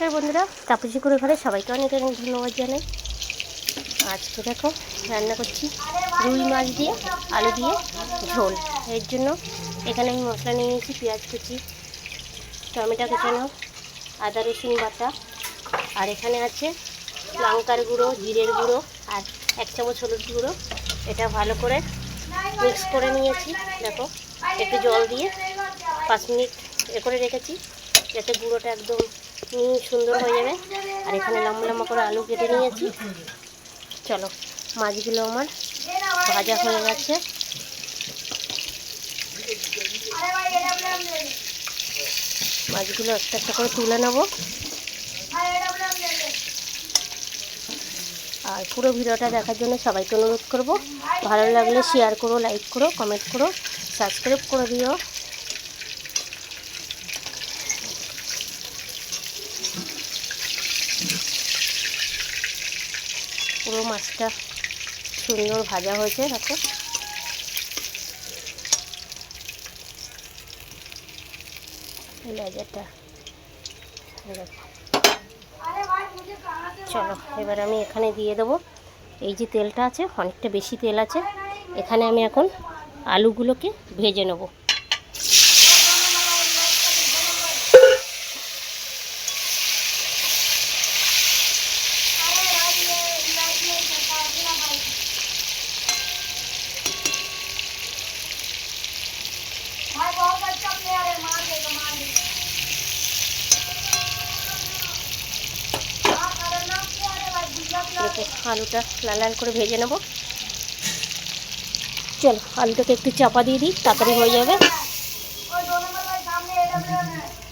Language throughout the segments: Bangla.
নমস্কার বন্ধুরা, তাপসী করে ঘরে সবাইকে অনেক অনেক ধন্যবাদ জানাই। আজকে দেখো রান্না করছি রুই মাছ দিয়ে আলু দিয়ে ঝোল। এর জন্য এখানে আমি মশলা নিয়ে নিয়েছি, পেঁয়াজ কুচি, টমেটো কুচানো, আদা রসুন বাটা, আর এখানে আছে লঙ্কার গুঁড়ো, জিরের গুঁড়ো আর 1 চামচ হলুদ গুঁড়ো। এটা ভালো করে মিক্স করে নিয়েছি। দেখো একটু জল দিয়ে 5 মিনিট করে রেখেছি যাতে গুঁড়োটা একদম সুন্দর হয়ে যাবে। আর এখানে লম্বা লম্বা করে আলু কেটে নিয়েছি। চলো, মাছগুলো আমার ভাজা হয়ে গেছে। মাছগুলো একটা একটা করে তুলে নেব। আর পুরো ভিডিওটা দেখার জন্য সবাইকে অনুরোধ করব, ভালো লাগলে শেয়ার করো, লাইক করো, কমেন্ট করো, সাবস্ক্রাইব করে দিও। পুরো মাছটা সুন্দর ভাজা হয়েছে। দেখো লেজারটা। চলো এবার আমি এখানে দিয়ে দেবো, এই যে তেলটা আছে অনেকটা বেশি তেল আছে, এখানে আমি এখন আলুগুলোকে ভেজে নেব। আলুটা লাল লাল করে ভেজে নেব। চলো আলুটাকে একটু চাপা দিয়ে দিই, তাড়াতাড়ি হয়ে যাবে।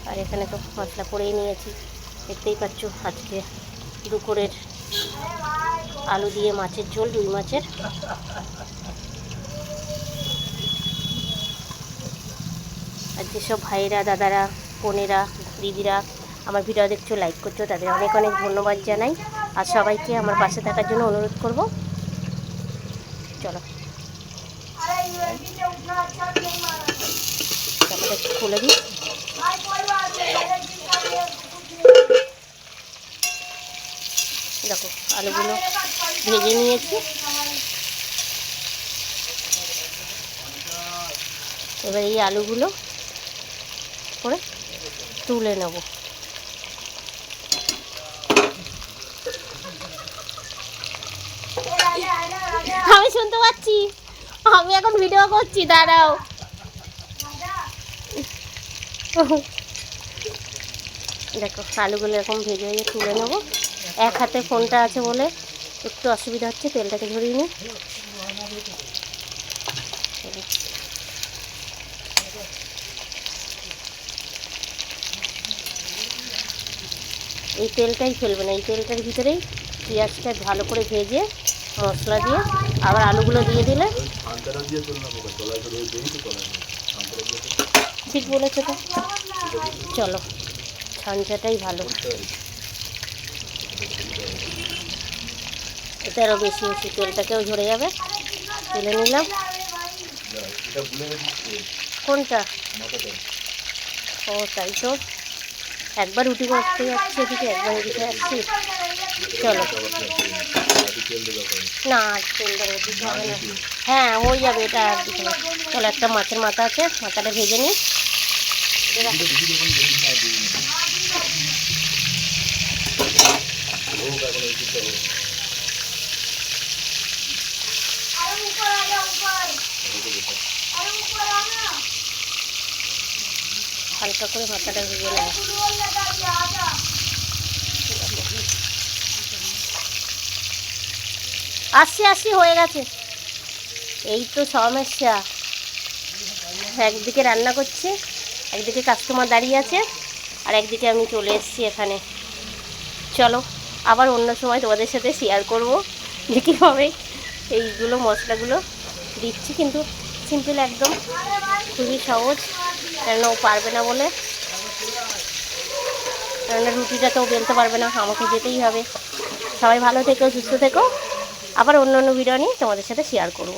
আর এখানে তো মশলা করেই নিয়েছি, দেখতেই পাচ্ছ। আজকে দুপুরের আলু দিয়ে মাছের ঝোল, রুই মাছের। আর যেসব ভাইয়েরা, দাদারা, বোনেরা, দিদিরা আমার ভিডিও দেখছো, লাইক করছো, তাদের অনেক অনেক ধন্যবাদ জানাই। আর সবাইকে আমার পাশে থাকার জন্য অনুরোধ করব। চলো তারপরে একটু খুলে দিই। দেখো আলুগুলো ভেজে নিয়েছি। এবার এই আলুগুলো করে তুলে নেব। আমি শুনতে পাচ্ছি, আমি এখন ভিডিও করছি, দাঁড়াও। দেখো আলুগুলো এরকম ভেজে ভেজে তুলে নেব। এক হাতে ফোনটা আছে বলে একটু অসুবিধা হচ্ছে, তেলটাকে ঝরিয়ে নিই। এই তেলটাই ফেলবে না, এই তেলটার ভিতরেই পেঁয়াজটা ভালো করে ভেজে মশলা দিয়ে আবার আলুগুলো দিয়ে দিলে। ঠিক বলেছো তো। চলো ছাঞ্চাটাই ভালো, এটা আরও বেশি বেশি তেলটাকেও ঝরে যাবে। তুলে নিলাম। কোনটা? ও তাই তো, একবার রুটি করতে যাচ্ছি এদিকে, একবার এদিকে আসছি। চলো না, তেল দেবো, দিতে হবে না। হ্যাঁ হয়ে যাবে, এটা আর দিতে হবে। চলো একটা মাছের মাথা আছে, মাথাটা ভেজে নিই। হালকা করে মাথাটা ভেজে নেব। আসছি হয়ে গেছে। এই তো সমস্যা, একদিকে রান্না করছি, একদিকে কাস্টমার দাঁড়িয়ে আছে, আর একদিকে আমি চলে এসেছি এখানে। চলো আবার অন্য সময় তোমাদের সাথে শেয়ার করব যে কীভাবে এইগুলো মশলাগুলো দিচ্ছি। কিন্তু সিম্পল একদম, খুবই সহজ, কেননা ও পারবে না বলে। কেননা রুটিটা তো বেলতে পারবে না, আমাকে যেতেই হবে। সবাই ভালো থেকো, সুস্থ থেকো। আবার অন্য অন্য ভিডিও নিয়ে তোমাদের সাথে শেয়ার করব।